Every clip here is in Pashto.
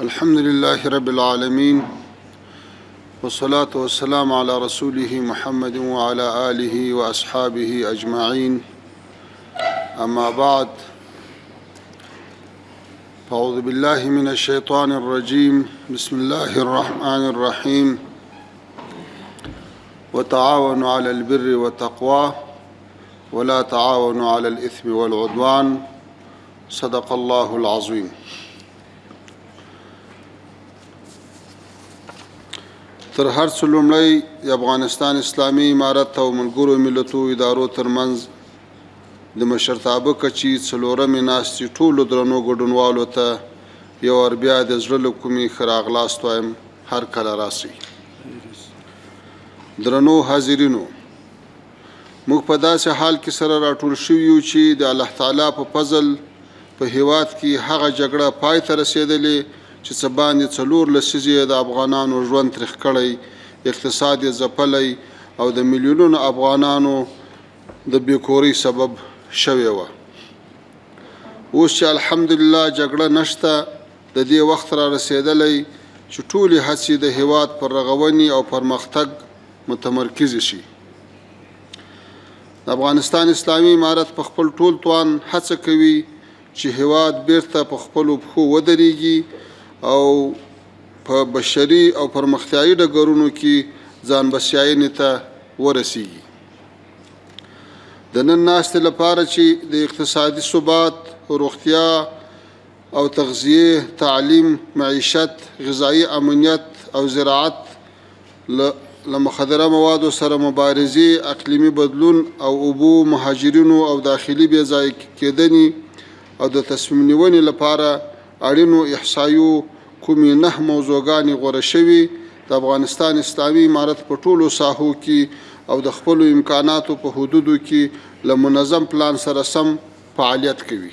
الحمد لله رب العالمين والصلاة والسلام على رسوله محمد وعلى آله وأصحابه أجمعين أما بعد فأعوذ بالله من الشيطان الرجيم بسم الله الرحمن الرحيم وتعاونوا على البر والتقوى ولا تعاونوا على الإثم والعدوان صدق الله العظيم. تر هر څه لومړی د افغانستان اسلامي امارت او ملګرو ملتو ادارو ترمنځ د مشرتابه کچې څلورمې ناستې ټولو درنو ګډونوالو ته یو وار بیا د زړه له کومې ښه راغلاست وایم. هر کله راسئ. درنو حاضرینو، موږ په داسې حال کې سره راټول شوي یو چې د الله تعالی په فضل په هیواد کې هغه جګړه پای ته رسېدلې چې څه باندې 4 لسیزې د افغانانو ژوند تریخ کړی، اقتصاد یې ځپلی او د میلیونونو افغانانو د بېکورۍ سبب شوې وه. اوس چې الحمدلله جګړه نشته، د دې وخت را رسېدلی چې ټولې هڅې د هیواد پر رغونې او پرمختګ متمرکزې شي. د افغانستان اسلامي امارت په خپل ټول توان هڅه کوي چې هیواد بیرته په خپلو پښو ودرېږي او په بشري او پرمختیایي ډګرونو کې ځان بسیاینې ته ورسیږي. د نن ناستې لپاره چې د اقتصادي ثبات، روغتیا او تغذیه، تعلیم، معیشت، غذایي امنیت او زراعت، له مخدره موادو سره مبارزې، اقلیمي بدلون او اوبو، مهاجرینو او داخلي بې ځای کېدنې او د تصمیم نیونې لپاره اړینو احصایو کومې 9 موضوعګانې غوره شوي د افغانستان اسلامي امارت په ټولو ساحو کې او د خپلو امکاناتو په حدودو کې له منظم پلان سره سم فعالیت کوي.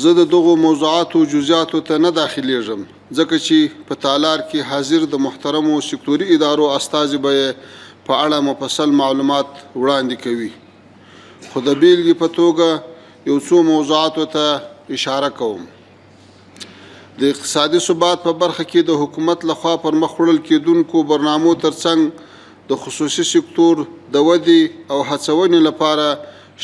زه د دغو موضوعاتو جزئیاتو ته نه داخلیږم ځکه چې په تالار کې حاضر د محترمو سکتوري ادارو استازي به په اړه مفصل معلومات وړاندې کوي، خو د بیلګې په توګه یو څو موضوعاتو ته اشاره کوم. د اقتصادي ثبات په برخه کې د حکومت لخوا پر مخ وړل کېدونکو برنامو ترڅنګ د خصوصي سکتور د ودې او هڅونې لپاره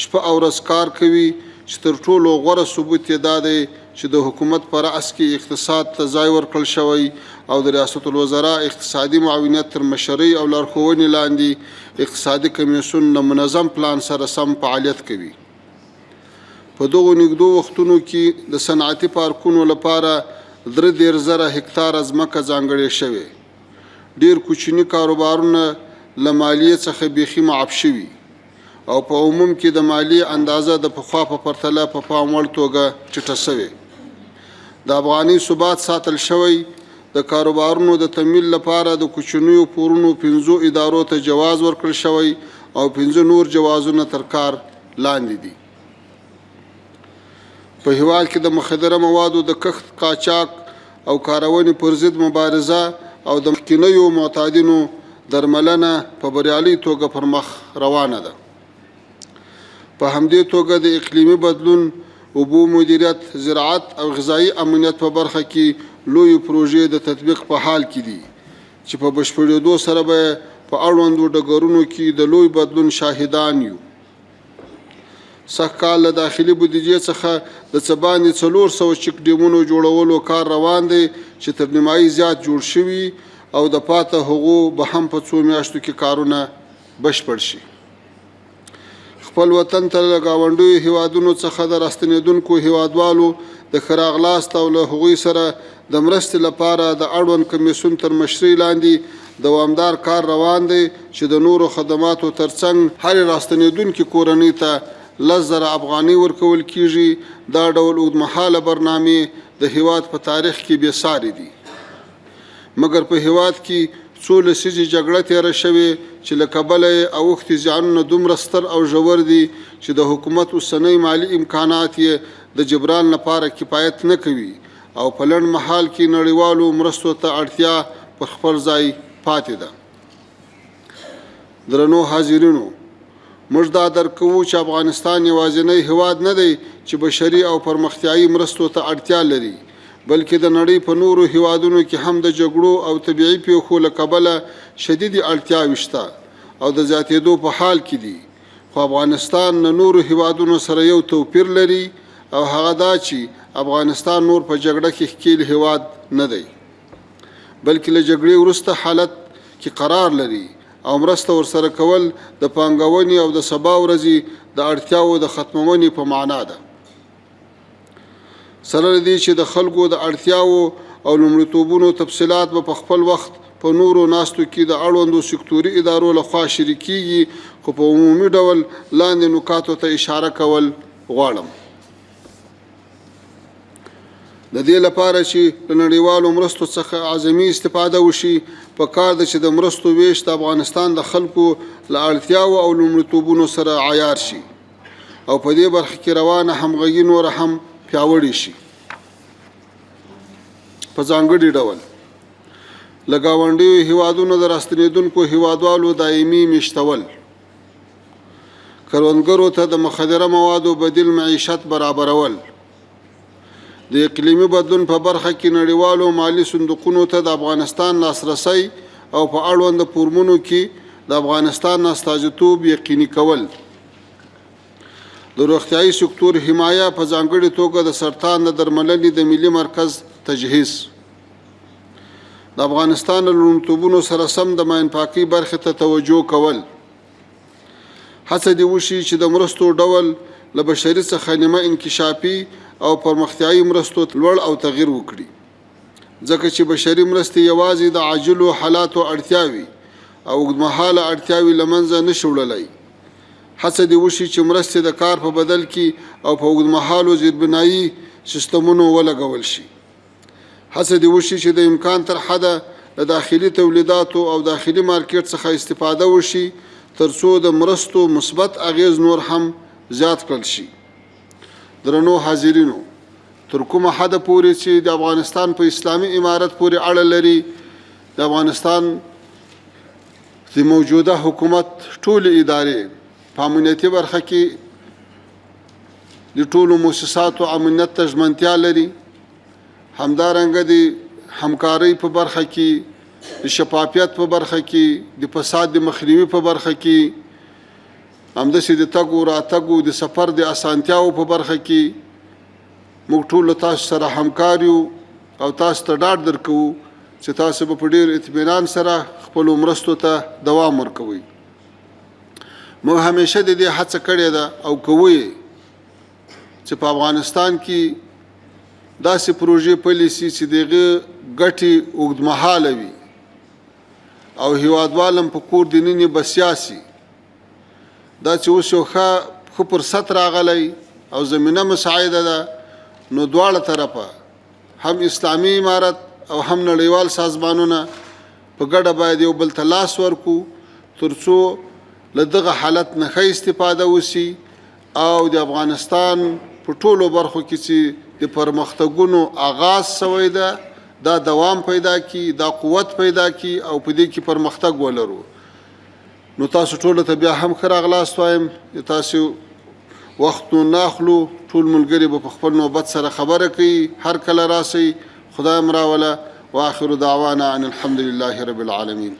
شپه او ورځ کار کوي چې تر ټولو غوره ثبوت یې دا دی چې د حکومت په رأس کې اقتصاد ته ځای ورکړل شوی او د ریاست الوزرا اقتصادي معاونیت تر مشرۍ او لارښوونې لاندې اقتصادي کمیسیون له منظم پلان سره سم فعالیت کوي. په دغو نږدو وختونو کې د صنعتي پارکونو لپاره 33,000 هکتاره ځمکه ځانګړې شوې. ډېر کوچني کاروبارونه له مالیې څخه بیخي معاف شوي او په عموم کې د مالیې اندازه د پخوا په پرتله په پام وړ توګه ټیټه شوې. د افغاني ثبات ساتل شوی. د کاروبارونو د تمویل لپاره د کوچنیو پورونو 5 ادارو ته جواز ورکړل شوی او 5 نور جوازونه تر کار لاندې دي. په هیواد کې د مخدره موادو د کښت، قاچاق او کارونې پر ضد مبارزه او د مخکینیو معتادینو درملنه په بریالۍ توګه پر مخ روانه ده. په همدې توګه د اقلیمي بدلون، اوبو مدیریت، زراعت او غذایي امنیت په برخه کې لوی پروژې د تطبیق په حال کې دي چې په بشپړېدو سره به په اړوندو ډګرونو کې د لوی بدلون شاهدان یو. سږکال له داخلي بودیجې څخه د څه باندې 400 چک ډیمونو جوړولو کار روان دی چې تر نیمایي زیات جوړ شوي او د پاته هغو به هم په 2 میاشتو کې کارونه بشپړ شي. خپل وطن ته له ګاونډیو هیوادونو څخه د راستنېدونکو هیوادوالو د ښه راغلاست او له هغوی سره د مرستې لپاره د اړوند کمیسیون تر مشرۍ لاندې دوامدار کار روان دی چې د نورو خدماتو ترڅنګ هرې راستنېدونکې کورنۍ ته 10,000 افغانۍ ورکول کیږي. دا ډول اوږدمهاله برنامې د هیواد په تاریخ کې بې ساري دي. مګر په هیواد کې 2 لسیزې جګړه تېره شوې چې له کبله یې اوښتي زیانونه دومره ستر او ژور دي چې د حکومت اوسنۍ مالي امکانات یې د جبران لپاره کفایت نه کوي او په لنډ مهال کې نړیوالو مرستو ته اړتیا په خپل ځای پاتې ده. درنو حاضرینو، موږ دا درک کوو چې افغانستان یوازینی هیواد نه دی چې بشري او پرمختیایي مرستو ته اړتیا لري، بلکې د نړۍ په نورو هیوادونو کې هم د جګړو او طبیعي پیښو له کبله شدیدې اړتیاوې شته او د زیاتېدو په حال کې دي. خو افغانستان له نورو هیوادونو سره یو توپیر لري او هغه دا چې افغانستان نور په جګړه کې ښکیل هیواد نه دی، بلکې له جګړې وروسته حالت کې قرار لري او مرسته ورسره کول د پانګونې او د سبا ورځې د اړتیاو د ختمونې په معنا ده. سره له دې چې د خلکو د اړتیاو او لومړیتوبونو تفصیلات به په خپل وخت په نورو ناستو کې د اړوندو سکتوري ادارو لخوا شریکېږي، خو په عمومي ډول لاندې نکاتو ته اشاره کول غواړم. د دې لپاره چې له نړیوالو مرستو څخه اعظمي استفاده وشي، پکار ده چې د مرستو ویش د افغانستان د خلکو له اړتیاو او لومړیتوبونو سره عیار شي او په دې برخه کې روانه همغږي نوره هم پیاوړې شي. په ځانګړي ډول له ګاونډیو هیوادونو د راستنېدونکو هیوادوالو دایمي میشتول، کروندګرو ته د مخدره موادو بدیل معیشت برابرول، د اقلیمي بدلون په برخه کې نړیوالو مالی صندوقونو ته د افغانستان لاسرسی او په اړوند فورمونو کې د افغانستان استازیتوب یقیني کول، د روغتیايي سکتور حمایه، په ځانګړې توګه د سرطان د درملنې د ملي مرکز تجهیز، د افغانستان له لومړیتوبونو سره سم د ماین پاکۍ برخې ته توجه کول، هڅه دې وشي چې د مرستو ډول له بشري څخه نیمه انکشافي او پرمختیایي مرستو لوړ او تغییر وکړي، ځکه چې بشري مرستې یوازې د عاجلو حالاتو اړتیاوي او اوږدمهاله اړتیاوي له منځه نشي وړلی. هڅه دې وشي چې مرستې د کار په بدل کې او په اوږدمهالو زیربنایي سیستمونو ولګول شي. هڅه دې وشي چې د امکان تر حده د داخلي تولیداتو او داخلي مارکیټ څخه استفاده وشي، ترڅو د مرستو مثبت اغیز نور هم زیات کړل شي. درنو حاضرینو، تر کومه حده پورې چې د افغانستان په اسلامي امارت پورې اړه لري، د افغانستان د موجوده حکومت ټولې ادارې په امنیتي برخه کې د ټولو مؤسساتو امنیت ته ژمنتیا لري، همدارنګه د همکارۍ په برخه کې، د شفافیت په برخه کې، د فساد د مخنیوي په برخه کې، همداسې د تګو راتګو د سفر د اسانتیاو په برخه کې موږ ټول تاسو سره همکار یو او تاسو ته ډاډ درکوو چې تاسو به په ډېر اطمینان سره خپلو مرستو ته دوام ورکوئ. موږ همیشه د دې هڅه کړې ده او کوو چې په افغانستان کې داسې پروژې پلې شي چې د هغې ګټې اوږدمهاله وي او هیوادوال هم په کور دننه بسیا شي. دا چې اوس یو ښه فرصت راغلی او زمینه مساعده ده، نو دواړه طرفه هم اسلامي امارت او هم نړیوال سازمانونه په ګډه باید یو بل ته لاس ورکړو، ترڅو له دغه حالت نه ښه استفاده وشي او د افغانستان په ټولو برخو کې چې د پرمختګونو آغاز شوی ده دا دوام پیدا کړي، دا قوت پیدا کړي او په دې کې پرمختګ ولرو. نو تاسو ټولو ته بیا هم ښه راغلاست وایم. تاسو وخت نو ناخلو، ټول ملګري به په خپل نوبت سره خبره کوي، هر کله راسئ. خدای مراوله. واخر دعوانا ان الحمد لله رب العالمين.